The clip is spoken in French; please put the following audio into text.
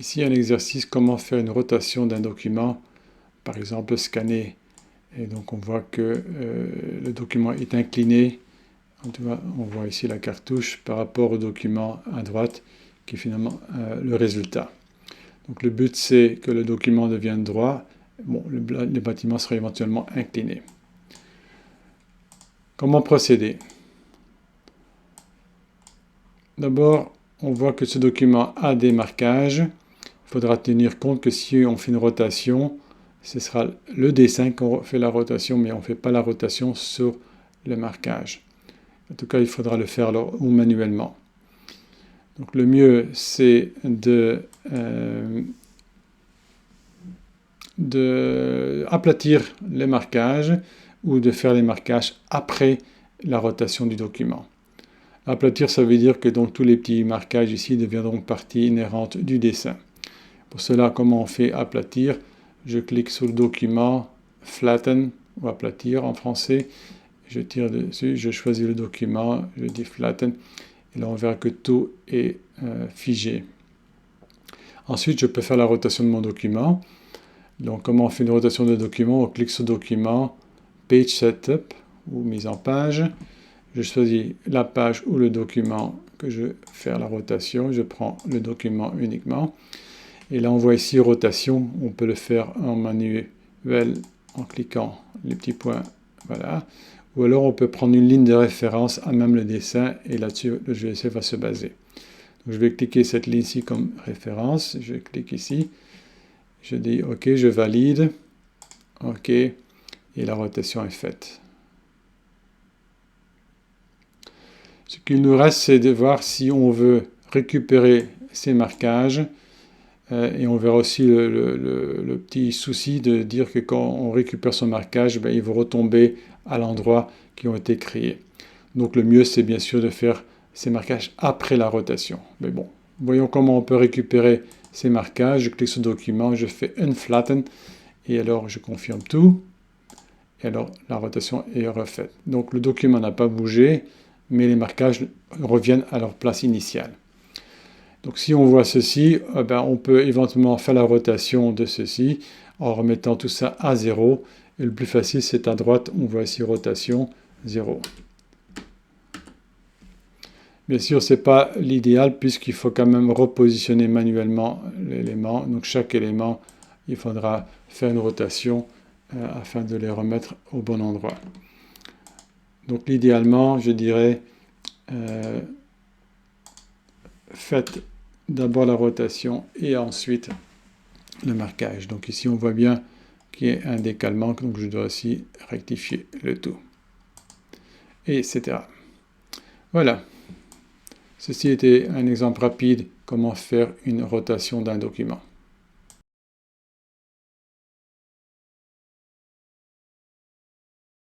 Ici, un exercice, comment faire une rotation d'un document, par exemple scanner. Et donc, on voit que le document est incliné. On voit ici la cartouche par rapport au document à droite, qui est finalement le résultat. Donc, le but, c'est que le document devienne droit. Bon, le bâtiment sera éventuellement incliné. Comment procéder? D'abord, on voit que ce document a des marquages. Il faudra tenir compte que si on fait une rotation, ce sera le dessin qu'on fait la rotation, mais on ne fait pas la rotation sur le marquage. En tout cas, il faudra le faire ou manuellement. Donc le mieux, c'est de aplatir les marquages ou de faire les marquages après la rotation du document. Aplatir, ça veut dire que donc, tous les petits marquages ici deviendront partie inhérente du dessin. Pour cela, comment on fait aplatir? Je clique sur le document, flatten, ou aplatir en français. Je tire dessus, je choisis le document, je dis flatten, et là on verra que tout est figé. Ensuite, je peux faire la rotation de mon document. Donc, comment on fait une rotation de document? On clique sur document, page setup, ou mise en page. Je choisis la page ou le document que je veux faire la rotation. Je prends le document uniquement. Et là, on voit ici rotation. On peut le faire en manuel en cliquant les petits points. Voilà. Ou alors, on peut prendre une ligne de référence à même le dessin. Et là-dessus, le GSF va se baser. Donc, je vais cliquer cette ligne ici comme référence. Je clique ici. Je dis OK, je valide. OK. Et la rotation est faite. Ce qu'il nous reste, c'est de voir si on veut récupérer ces marquages. Et on verra aussi le petit souci de dire que quand on récupère son marquage, ben, il va retomber à l'endroit qui ont été créés. Donc le mieux, c'est bien sûr de faire ces marquages après la rotation. Mais bon, voyons comment on peut récupérer ces marquages. Je clique sur document, je fais unflatten, et alors je confirme tout. Et alors la rotation est refaite. Donc le document n'a pas bougé, mais les marquages reviennent à leur place initiale. Donc si on voit ceci, on peut éventuellement faire la rotation de ceci en remettant tout ça à 0. Et le plus facile, c'est à droite, on voit ici rotation 0. Bien sûr, ce n'est pas l'idéal puisqu'il faut quand même repositionner manuellement l'élément. Donc chaque élément, il faudra faire une rotation afin de les remettre au bon endroit. Donc idéalement, je dirais, faites d'abord la rotation et ensuite le marquage. Donc ici, on voit bien qu'il y a un décalement, donc je dois aussi rectifier le tout. Et etc. Voilà. Ceci était un exemple rapide comment faire une rotation d'un document.